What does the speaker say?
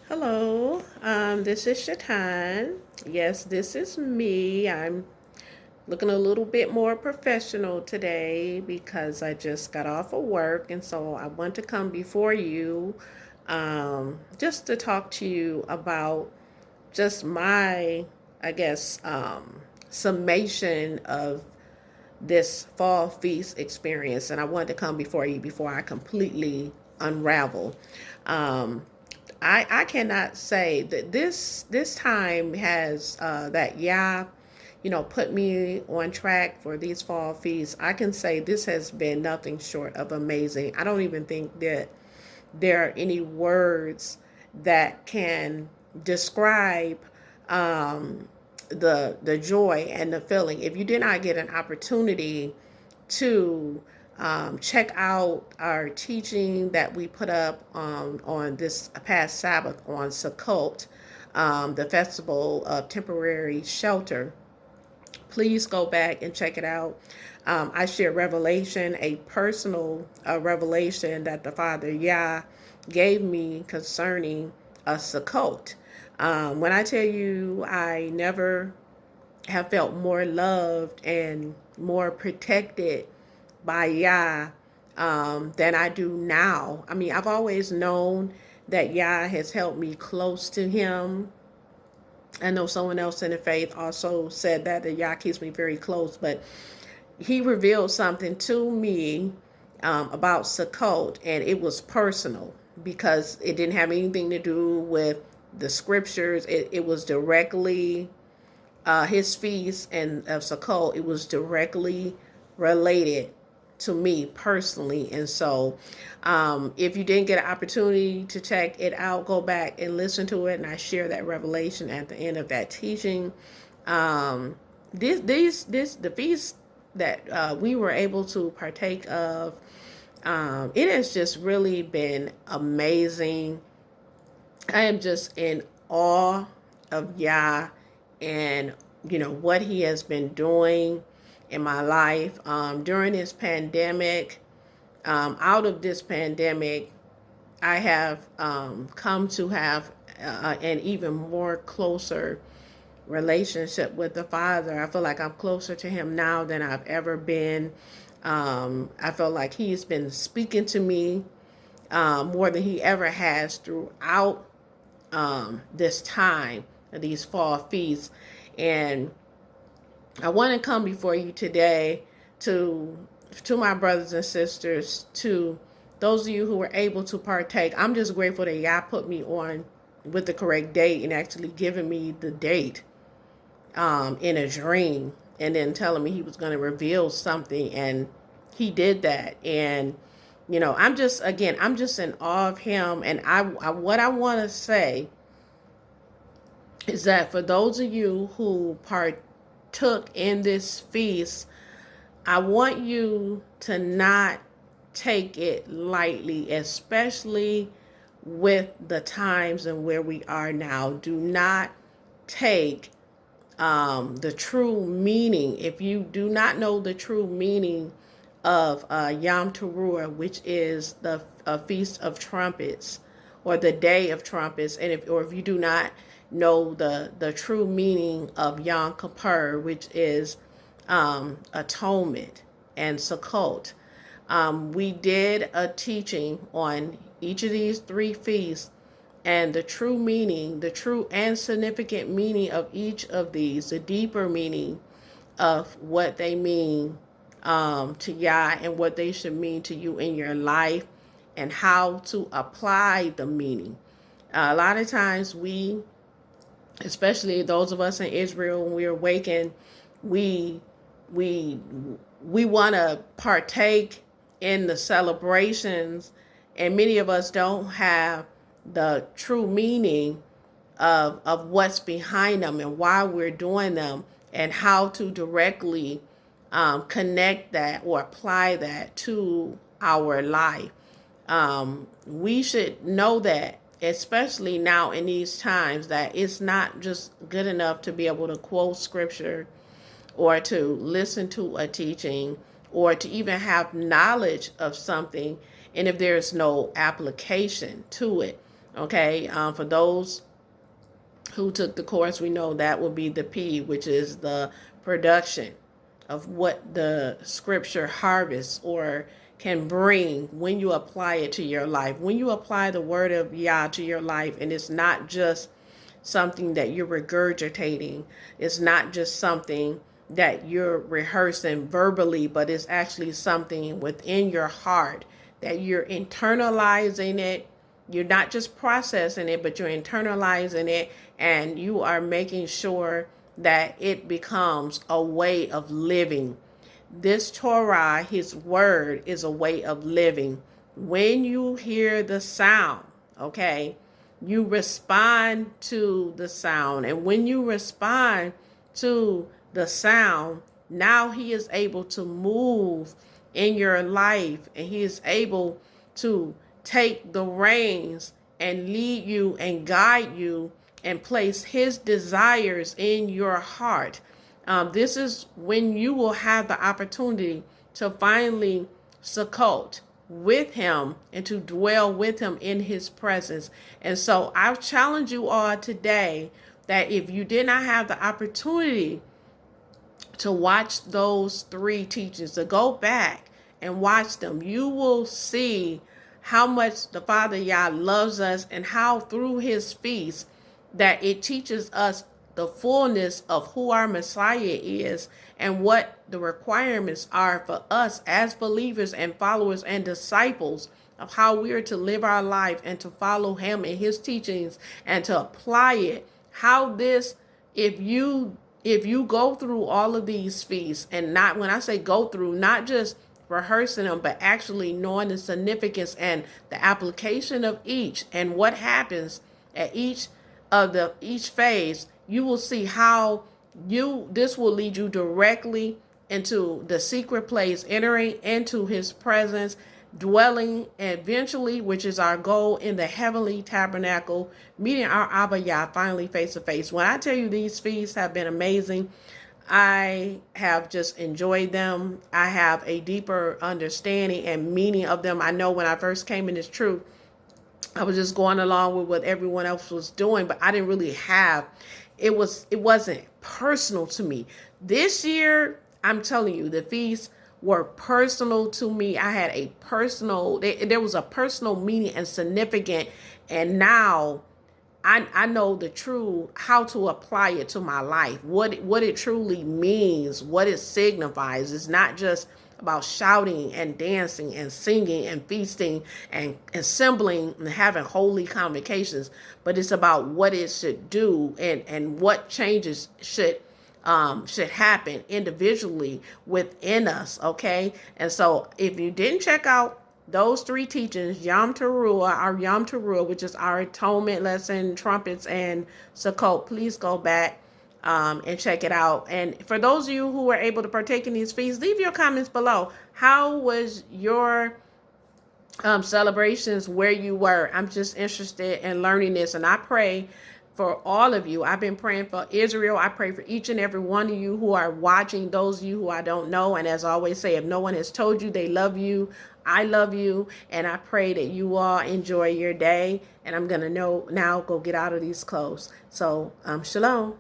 Hello, this is Shatan. Yes, this is me. I'm looking a little bit more professional today because I just got off of work, and so I want to come before you just to talk to you about just my, I guess, summation of this fall feast experience. And I wanted to come before you before I completely unravel. Um, I cannot say that this time has that put me on track for these fall feasts. I can say this has been nothing short of amazing. I don't even think that there are any words that can describe um, the joy and the feeling. If you did not get an opportunity to check out our teaching that we put up on this past Sabbath on Sukkot, the festival of temporary shelter, please go back and check it out. I share revelation, a personal revelation that the Father Yah gave me concerning a Sukkot. When I tell you, I never have felt more loved and more protected by Yah than I do now. I mean, I've always known that Yah has helped me close to Him. I know someone else in the faith also said that Yah keeps me very close, but He revealed something to me about Sukkot, and it was personal because it didn't have anything to do with the scriptures. It was directly his feast and of Sukkot. It was directly related to me personally. And so if you didn't get an opportunity to check it out, go back and listen to it. And I share that revelation at the end of that teaching. The feast that we were able to partake of, it has just really been amazing. I am just in awe of Yah and what He has been doing in my life during this pandemic. Out of this pandemic, I have come to have an even more closer relationship with the Father. I feel like I'm closer to Him now than I've ever been. I feel like He's been speaking to me more than He ever has throughout this time of these fall feasts. And I want to come before you today to my brothers and sisters, to those of you who were able to partake. I'm just grateful that Yah put me on with the correct date and actually giving me the date in a dream, and then telling me He was going to reveal something, and He did that. And I'm just in awe of Him. And I what I want to say is that for those of you who partook in this feast, I want you to not take it lightly, especially with the times and where we are now. Do not take the true meaning. If you do not know the true meaning of Yom Teruah, which is the Feast of Trumpets, or the Day of Trumpets, and if you do not know the true meaning of Yom Kippur, which is atonement, and Sukkot. We did a teaching on each of these three feasts and the true meaning, the true and significant meaning of each of these, the deeper meaning of what they mean to Yah and what they should mean to you in your life, and how to apply the meaning. A lot of times we, especially those of us in Israel, when we awaken, we want to partake in the celebrations, and many of us don't have the true meaning of what's behind them and why we're doing them, and how to directly connect that or apply that to our life. We should know that, especially now in these times, that it's not just good enough to be able to quote scripture or to listen to a teaching or to even have knowledge of something, and if there's no application to it. Okay, for those who took the course, we know that will be the P, which is the production of what the scripture harvests or can bring when you apply it to your life. When you apply the word of Yah to your life, and it's not just something that you're regurgitating, it's not just something that you're rehearsing verbally, but it's actually something within your heart that you're internalizing it. You're not just processing it, but you're internalizing it, and you are making sure that it becomes a way of living. This Torah, his word, is a way of living. When you hear the sound, okay, you respond to the sound. And when you respond to the sound, now he is able to move in your life, and he is able to take the reins and lead you and guide you and place his desires in your heart. This is when you will have the opportunity to finally Sukkot with him and to dwell with him in his presence. And so I challenge you all today that if you did not have the opportunity to watch those 3 teachings, to go back and watch them, you will see how much the Father Yah loves us, and how through his feast that it teaches us the fullness of who our Messiah is and what the requirements are for us as believers and followers and disciples of how we are to live our life and to follow him in his teachings and to apply it. How this, if you go through all of these feasts, and not, when I say go through, not just rehearsing them, but actually knowing the significance and the application of each and what happens at each phase, you will see how this will lead you directly into the secret place, entering into his presence, dwelling eventually, which is our goal, in the heavenly tabernacle, meeting our Abba Yah finally face to face. When I tell you these feasts have been amazing, I have just enjoyed them. I have a deeper understanding and meaning of them. I know when I first came in this truth, I was just going along with what everyone else was doing, but I didn't really have, it wasn't personal to me. This year, I'm telling you, the feasts were personal to me. I had a personal, there was a personal meaning and significant, and now I know the true, how to apply it to my life, what it truly means, what it signifies. It's not just about shouting and dancing and singing and feasting and assembling and having holy convocations, but it's about what it should do, and what changes should happen individually within us. Okay. And so if you didn't check out those 3 teachings, Yom Teruah, which is our atonement lesson, trumpets, and Sukkot, please go back and check it out. And for those of you who were able to partake in these feasts, leave your comments below. How was your celebrations where you were? I'm just interested in learning this, and I pray for all of you. I've been praying for Israel. I pray for each and every one of you who are watching, those of you who I don't know. And as I always say, if no one has told you they love you, I love you. And I pray that you all enjoy your day. And I'm going to now go get out of these clothes. So, Shalom.